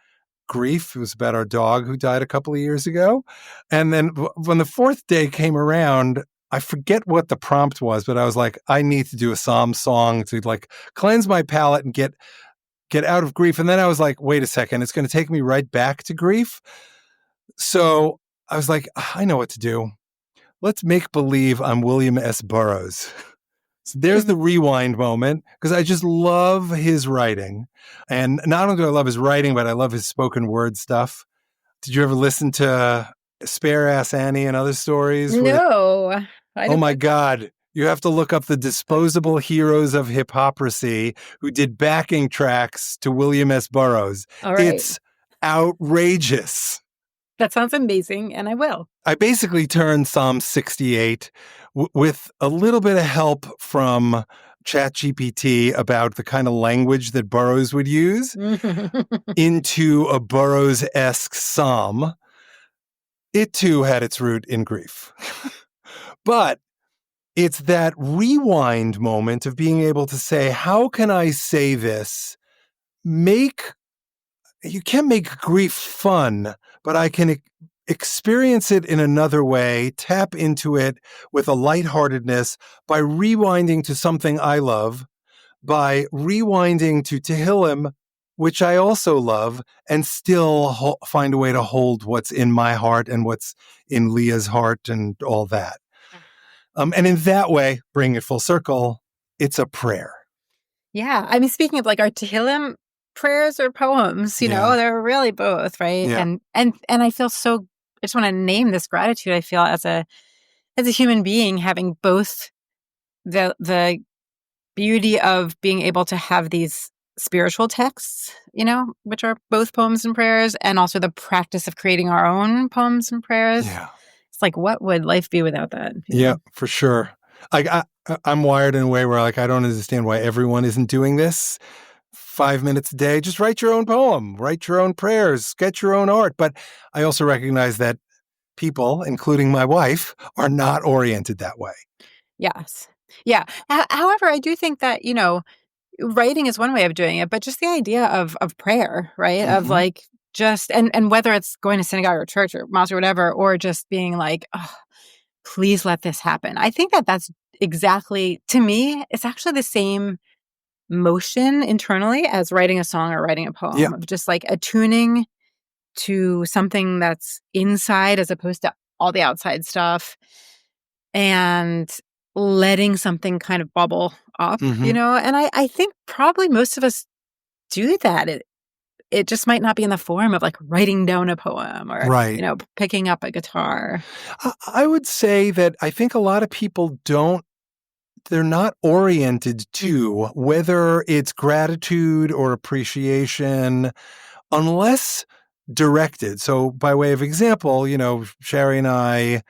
grief. It was about our dog who died a couple of years ago. And then when the 4th day came around, I forget what the prompt was, but I was like, I need to do a psalm song to like cleanse my palate and get out of grief. And then I was like, wait a second, it's going to take me right back to grief. So I was like, I know what to do. Let's make believe I'm William S. Burroughs. So there's the rewind moment, because I just love his writing. And not only do I love his writing, but I love his spoken word stuff. Did you ever listen to Spare Ass Annie and other stories? No. Oh my God. You have to look up the disposable heroes of hypocrisy who did backing tracks to William S. Burroughs. All right. It's outrageous. That sounds amazing, and I will. I basically turned Psalm 68 with a little bit of help from ChatGPT about the kind of language that Burroughs would use into a Burroughs-esque psalm. It too had its root in grief. But it's that rewind moment of being able to say, how can I say this? You can make grief fun, but I can experience it in another way, tap into it with a lightheartedness by rewinding to something I love, by rewinding to Tehillim, which I also love, and still find a way to hold what's in my heart and what's in Leah's heart and all that. And in that way, bring it full circle, it's a prayer. Yeah. I mean, speaking of like our Tehillim prayers or poems, they're really both, right? Yeah. And I feel I just want to name this gratitude I feel as a human being, having both the beauty of being able to have these spiritual texts, which are both poems and prayers, and also the practice of creating our own poems and prayers. Yeah. It's like, what would life be without that? Yeah, for sure. I'm wired in a way where I don't understand why everyone isn't doing this 5 minutes a day. Just write your own poem, write your own prayers, sketch your own art. But I also recognize that people, including my wife, are not oriented that way. Yes. Yeah. However, I do think that, writing is one way of doing it, but just the idea of prayer, right? Mm-hmm. Of like just, and whether it's going to synagogue or church or mosque or whatever, or just being like, oh, please let this happen. I think that that's exactly, to me, it's actually the same motion internally as writing a song or writing a poem, of just like attuning to something that's inside as opposed to all the outside stuff, and letting something kind of bubble up, Mm-hmm. And I think probably most of us do that. It just might not be in the form of like writing down a poem or, Right. Picking up a guitar. I would say that I think a lot of people they're not oriented to whether it's gratitude or appreciation unless directed. So by way of example, Sherry and I,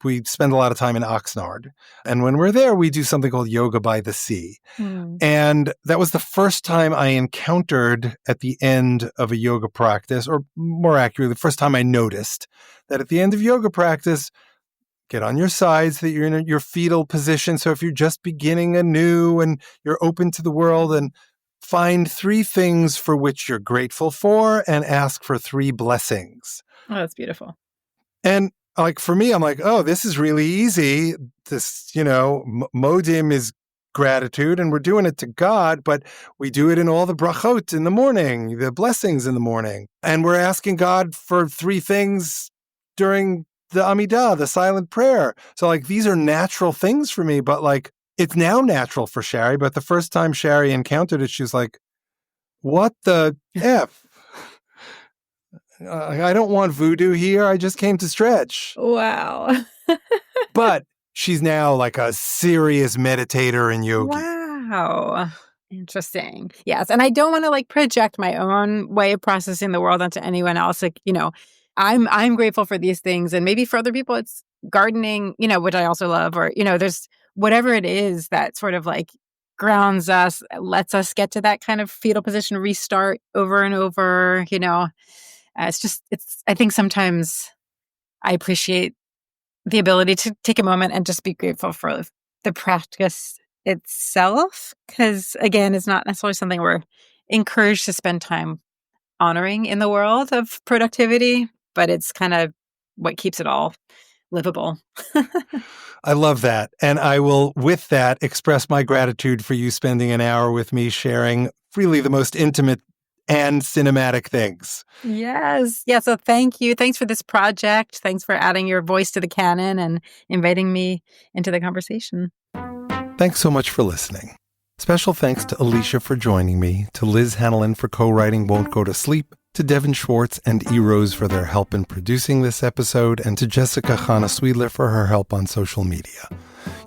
we spend a lot of time in Oxnard. And when we're there, we do something called yoga by the sea. And that was the first time I encountered at the end of a yoga practice, or more accurately, the first time I noticed that at the end of yoga practice, get on your side so that you're in your fetal position. So if you're just beginning anew and you're open to the world, and find 3 things for which you're grateful for and ask for 3 blessings. Oh, that's beautiful. And like for me, I'm like, oh, this is really easy. This, modim is gratitude, and we're doing it to God, but we do it in all the brachot in the morning, the blessings in the morning. And we're asking God for 3 things during the Amidah, the silent prayer. So like these are natural things for me, but like it's now natural for Sherry. But the first time Sherry encountered it, she was like, what the F? I don't want voodoo here. I just came to stretch. Wow. But she's now like a serious meditator and yogi. Wow. Interesting. Yes. And I don't want to like project my own way of processing the world onto anyone else. Like, I'm grateful for these things. And maybe for other people, it's gardening, which I also love, or, there's whatever it is that sort of like grounds us, lets us get to that kind of fetal position, restart over and over, I think sometimes I appreciate the ability to take a moment and just be grateful for the practice itself. Because again, it's not necessarily something we're encouraged to spend time honoring in the world of productivity, but it's kind of what keeps it all livable. I love that. And I will, with that, express my gratitude for you spending an hour with me sharing really the most intimate and cinematic things. Yes. Yeah. So thank you. Thanks for this project. Thanks for adding your voice to the canon and inviting me into the conversation. Thanks so much for listening. Special thanks to Alicia for joining me, to Liz Hanlon for co-writing Won't Go to Sleep, to Devin Schwartz and E. Rose for their help in producing this episode, and to Jessica Chana Sweedler for her help on social media.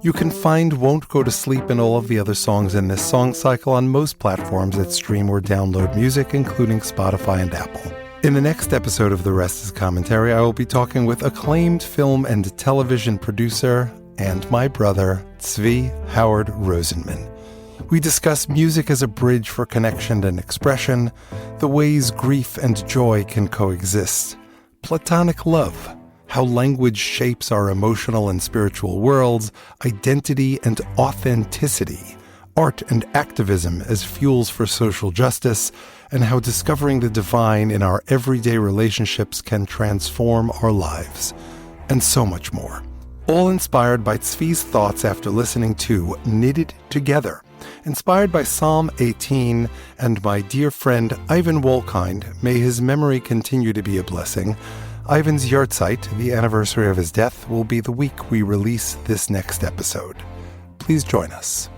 You can find Won't Go to Sleep and all of the other songs in this song cycle on most platforms that stream or download music, including Spotify and Apple. In the next episode of The Rest is Commentary, I will be talking with acclaimed film and television producer and my brother, Tzvi Howard Rosenman. We discuss music as a bridge for connection and expression, the ways grief and joy can coexist, platonic love, how language shapes our emotional and spiritual worlds, identity and authenticity, art and activism as fuels for social justice, and how discovering the divine in our everyday relationships can transform our lives, and so much more. All inspired by Tzvi's thoughts after listening to Knitted Together, inspired by Psalm 18 and my dear friend Ivan Wolkind. May his memory continue to be a blessing. Ivan's yahrzeit, the anniversary of his death, will be the week we release this next episode. Please join us.